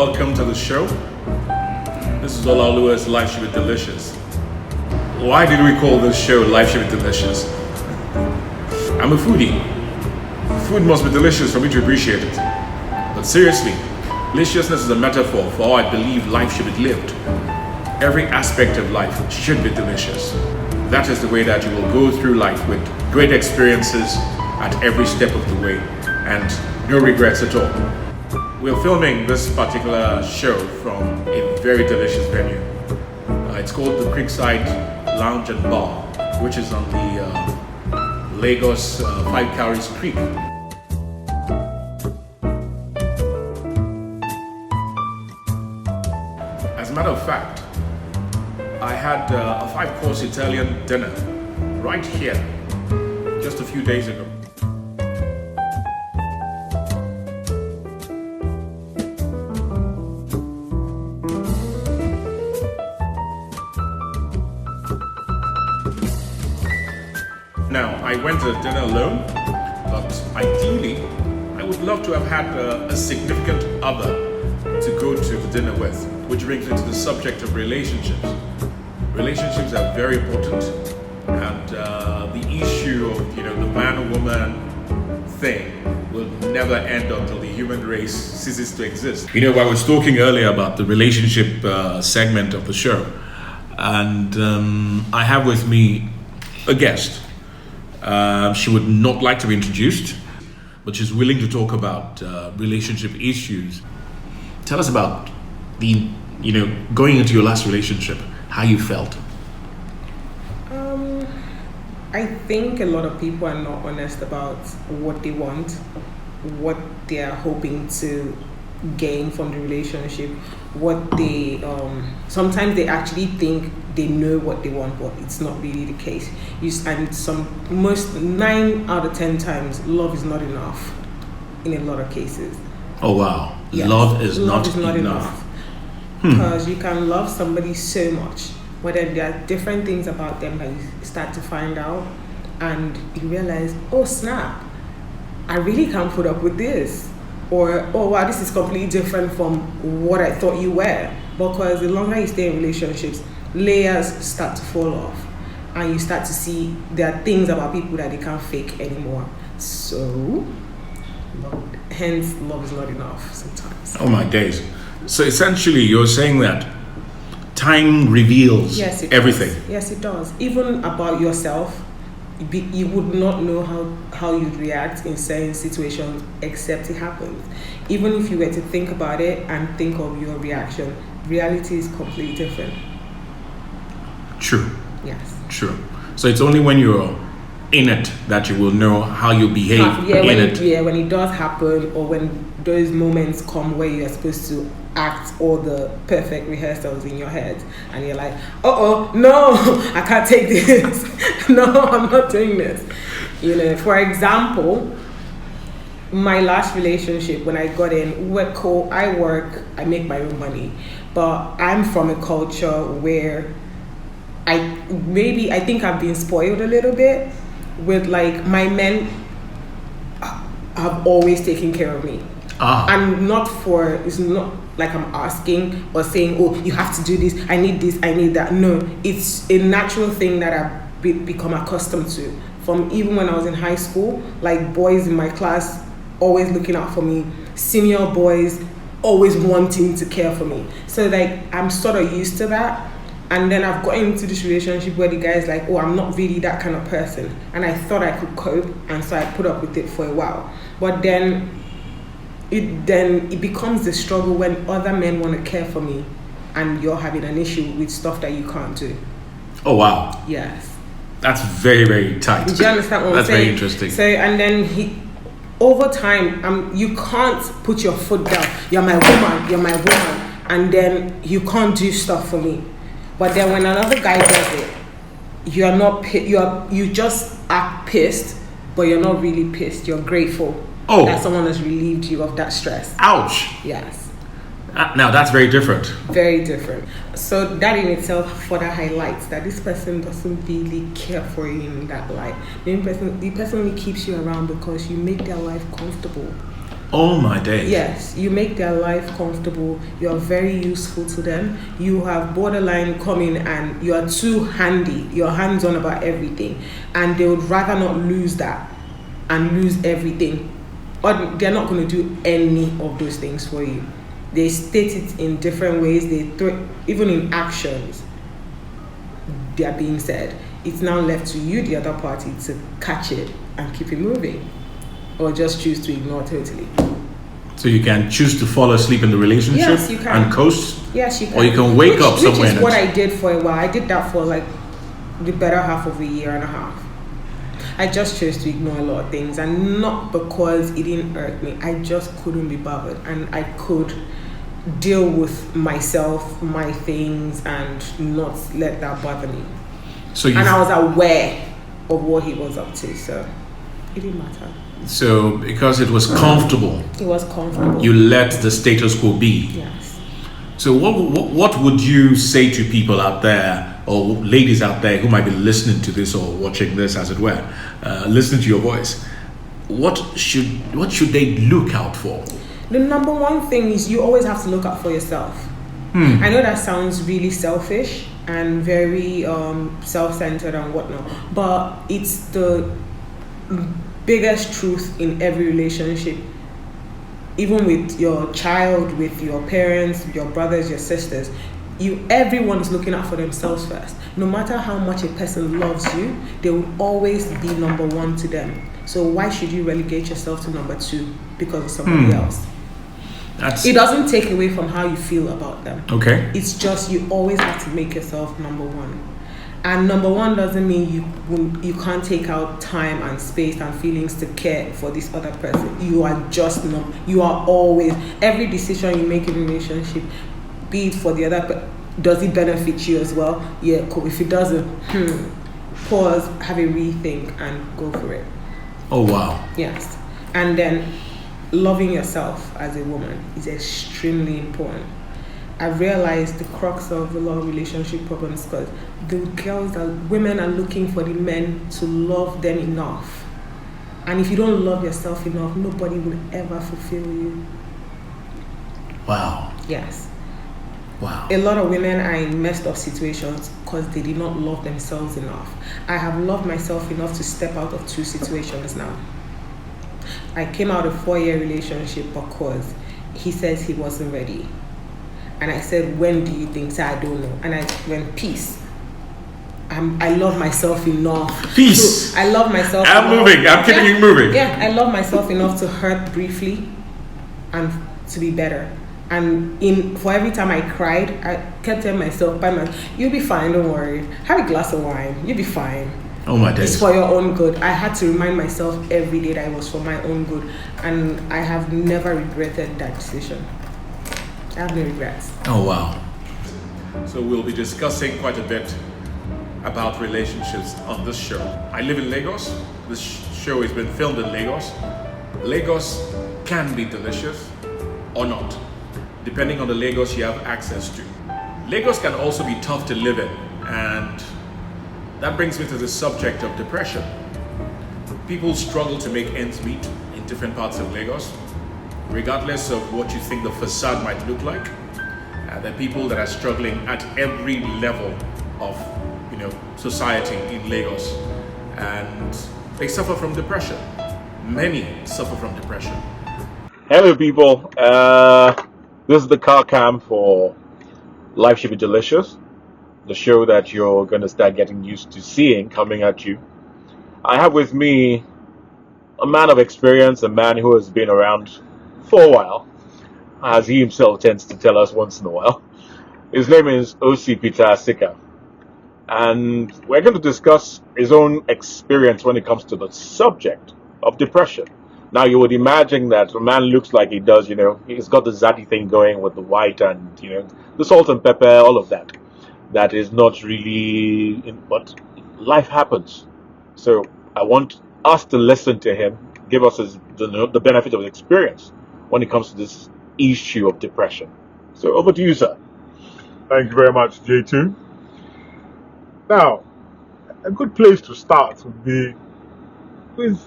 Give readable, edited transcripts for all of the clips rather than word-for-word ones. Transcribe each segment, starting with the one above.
welcome to the show. This is Olaoluwa's Life Should Be Delicious. Why did we call this show Life Should Be Delicious? I'm a foodie. Food must be delicious for me to appreciate it. But seriously, deliciousness is a metaphor for how I believe life should be lived. Every aspect of life should be delicious. That is the way that you will go through life with great experiences at every step of the way and no regrets at all. We're filming this particular show from a very delicious venue. It's called the Creekside Lounge and Bar, which is on the Lagos 5 Cowries Creek. As a matter of fact, I had a 5-course Italian dinner right here just a few days ago. Now, I went to dinner alone, but ideally, I would love to have had a significant other to go to the dinner with, which brings me to the subject of relationships. Relationships are very important, and the issue of the man-woman thing will never end until the human race ceases to exist. I was talking earlier about the relationship segment of the show, and I have with me a guest. She would not like to be introduced, but she's willing to talk about relationship issues. Tell us about going into your last relationship, how you felt. I think a lot of people are not honest about what they want, what they are hoping to gain from the relationship, what they sometimes they actually think they know what they want, but it's not really the case. Most 9 out of 10 times, love is not enough in a lot of cases. Oh wow. Yes. Love is not enough. Because you can love somebody so much, but then there are different things about them that you start to find out, and you realize, oh snap, I really can't put up with this. Or, oh wow, this is completely different from what I thought you were. Because the longer you stay in relationships, layers start to fall off. And you start to see there are things about people that they can't fake anymore. So, hence, love is not enough sometimes. Oh my days. So essentially, you're saying that time reveals everything. Does. Yes, it does. Even about yourself, you would not know how you'd react in certain situations except it happens. Even if you were to think about it and think of your reaction, reality is completely different. True. Yes. True. So it's only when you're in it that you will know how you behave in it. Yeah, when it does happen, or when those moments come where you're supposed to act all the perfect rehearsals in your head, and you're like, no, I can't take this. No, I'm not doing this. For example, my last relationship, when I got in, I work, I make my own money, but I'm from a culture where I think I've been spoiled a little bit with my men have always taken care of me. And it's not like I'm asking or saying, oh, you have to do this, I need this, I need that. No, it's a natural thing that I've become accustomed to. From even when I was in high school, boys in my class always looking out for me, senior boys always wanting to care for me. So I'm sort of used to that. And then I've gotten into this relationship where the guy's like, oh, I'm not really that kind of person. And I thought I could cope, and so I put up with it for a while. But then it becomes the struggle when other men want to care for me and you're having an issue with stuff that you can't do. Oh wow. Yes. That's very, very tight. Do you understand what I'm saying? That's very interesting. So, and then over time, you can't put your foot down. You're my woman, and then you can't do stuff for me. But then when another guy does it, you're not you just act pissed, but you're not really pissed. You're grateful that someone has relieved you of that stress. Ouch. Yes. Now that's very different. Very different. So that in itself further highlights that this person doesn't really care for you in that light. The person only keeps you around because you make their life comfortable. Oh my days. Yes, you make their life comfortable. You are very useful to them. You have borderline coming and you are too handy. You're hands on about everything. And they would rather not lose that and lose everything. Or they're not going to do any of those things for you. They state it in different ways. They throw, even in actions, they are being said. It's now left to you, the other party, to catch it and keep it moving. Or just choose to ignore totally. So you can choose to fall asleep in the relationship, Yes, you can. and coast? Yes, you can. Or you can wake up somewhere. Which is and what I did for a while. I did that for like the better half of a year and a half. I just chose to ignore a lot of things, and not because it didn't hurt me. I just couldn't be bothered, and I could deal with myself, my things, and not let that bother me. So And I was aware of what he was up to, so it didn't matter. So because it was comfortable, It was comfortable. you let the status quo be. Yes. So what would you say to people out there, or ladies out there who might be listening to this or watching this, as it were, listening to your voice? What should they look out for? The number one thing is you always have to look out for yourself. I know that sounds really selfish and very self-centered and whatnot, but it's the biggest truth in every relationship. Even with your child, with your parents, your brothers, your sisters, everyone is looking out for themselves first. No matter how much a person loves you, they will always be number one to them. So why should you relegate yourself to number two because of somebody else? It doesn't take away from how you feel about them. Okay. It's just you always have to make yourself number one. And number one doesn't mean you can't take out time and space and feelings to care for this other person. You are just you are always, every decision you make in a relationship, be it for the other, does it benefit you as well? Yeah, cool. If it doesn't, pause, have a rethink, and go for it. Oh wow. Yes. And then loving yourself as a woman is extremely important. I realized the crux of a lot of relationship problems because women are looking for the men to love them enough. And if you don't love yourself enough, nobody will ever fulfill you. Wow. Yes. Wow. A lot of women are in messed up situations because they did not love themselves enough. I have loved myself enough to step out of 2 situations now. I came out of a 4-year relationship because he says he wasn't ready. And I said, when do you think? So I don't know. And I went, peace. I love myself enough. Peace. I love myself I'm enough. moving. I'm keeping you moving. Yeah, I love myself enough to hurt briefly and to be better. And for every time I cried, I kept telling myself, you'll be fine, don't worry. Have a glass of wine, you'll be fine. Oh my days. It's for your own good. I had to remind myself every day that it was for my own good. And I have never regretted that decision. I have no regrets. Oh wow. So we'll be discussing quite a bit about relationships on this show. I live in Lagos. This show has been filmed in Lagos. Lagos can be delicious or not, depending on the Lagos you have access to. Lagos can also be tough to live in, and that brings me to the subject of depression. People struggle to make ends meet in different parts of Lagos, regardless of what you think the facade might look like. There are people that are struggling at every level of society in Lagos, and they suffer from depression. Many suffer from depression. Hello people, this is the car cam for Life Should Be Delicious, the show that you're going to start getting used to seeing coming at you. I have with me a man of experience, a man who has been around for a while, as he himself tends to tell us once in a while. His name is O.C. Peter Asika, and we're going to discuss his own experience when it comes to the subject of depression. Now, you would imagine that a man looks like he does, he's got the zaddy thing going with the white and, the salt and pepper, all of that. That is not really, but life happens. So I want us to listen to him, give us the benefit of his experience when it comes to this issue of depression. So over to you, sir. Thank you very much, J2. Now, a good place to start would be with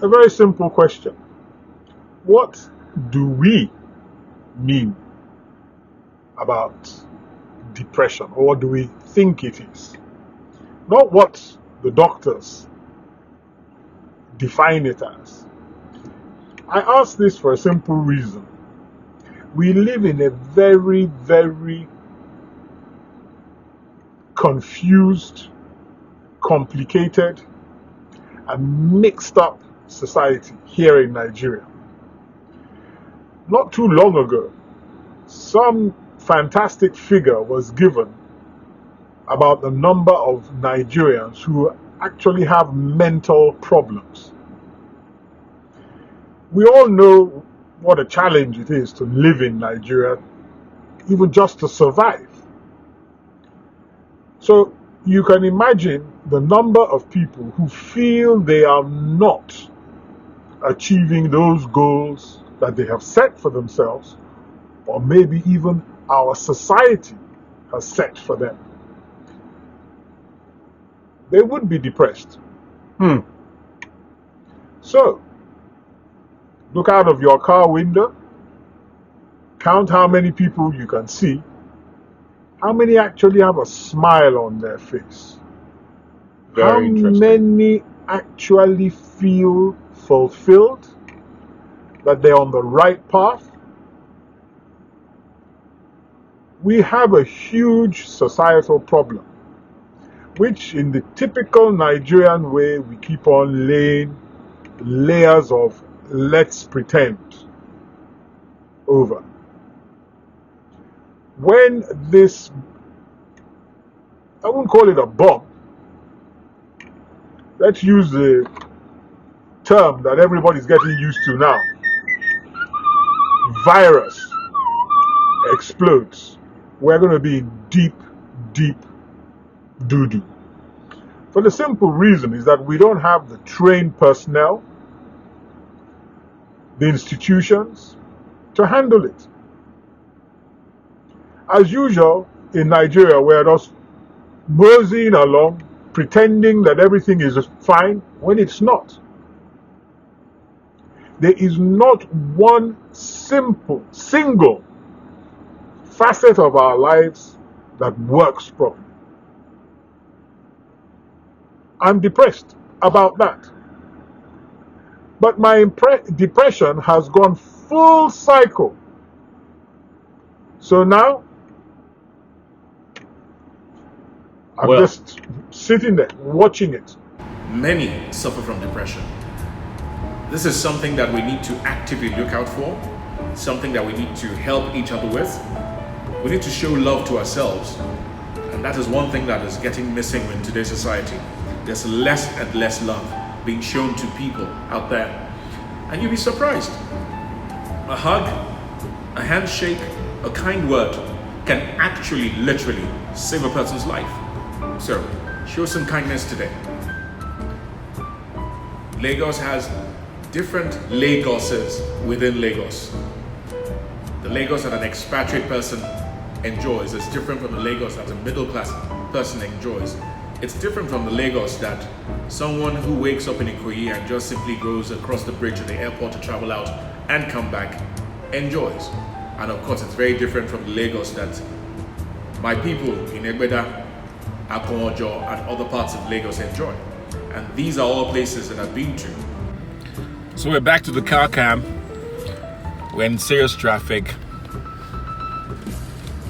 a very simple question. What do we mean about depression, or what do we think it is? Not what the doctors define it as. I ask this for a simple reason. We live in a very, very confused, complicated, and mixed up society here in Nigeria. Not too long ago, some fantastic figure was given about the number of Nigerians who actually have mental problems. We all know what a challenge it is to live in Nigeria, even just to survive. So you can imagine the number of people who feel they are not achieving those goals that they have set for themselves, or maybe even our society has set for them. They would be depressed. So, look out of your car window, count how many people you can see, how many actually have a smile on their face, how many actually feel fulfilled, that they're on the right path. We have a huge societal problem, which in the typical Nigerian way, we keep on laying layers of let's pretend over. When this, I wouldn't call it a bomb, let's use the term that everybody's getting used to now, virus explodes, we're going to be in deep, deep doo-doo. For the simple reason is that we don't have the trained personnel, the institutions to handle it. As usual, in Nigeria, we're just moseying along, pretending that everything is fine when it's not. There is not one single facet of our lives that works properly. I'm depressed about that. But my depression has gone full cycle. So now, I'm just sitting there, watching it. Many suffer from depression. This is something that we need to actively look out for, something that we need to help each other with. We need to show love to ourselves. And that is one thing that is getting missing in today's society. There's less and less love being shown to people out there. And you'll be surprised. A hug, a handshake, a kind word can actually, literally save a person's life. So, show some kindness today. Lagos has different Lagoses within Lagos. The Lagos that an expatriate person enjoys is different from the Lagos that a middle class person enjoys. It's different from the Lagos that someone who wakes up in Ikoyi and just simply goes across the bridge to the airport to travel out and come back enjoys. And of course, it's very different from the Lagos that my people in Egbeda, Akonjo, and other parts of Lagos enjoy. And these are all places that I've been to. So we're back to the car cam. We're in serious traffic.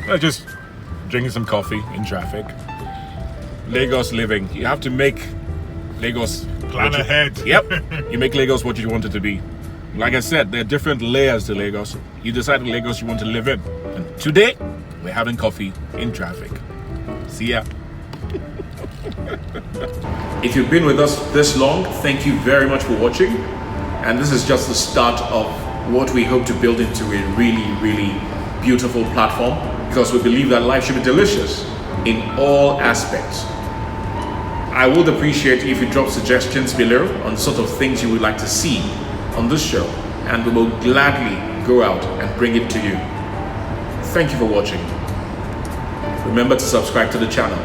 We're just drinking some coffee in traffic. Lagos living. You have to make Lagos Plan ahead. Yep. You make Lagos what you want it to be. Like I said, there are different layers to Lagos. You decide the Lagos you want to live in. And today, we're having coffee in traffic. See ya. If you've been with us this long, thank you very much for watching. And this is just the start of what we hope to build into a really, really beautiful platform, because we believe that life should be delicious in all aspects. I would appreciate if you drop suggestions below on sort of things you would like to see on this show, and we will gladly go out and bring it to you. Thank you for watching. Remember to subscribe to the channel.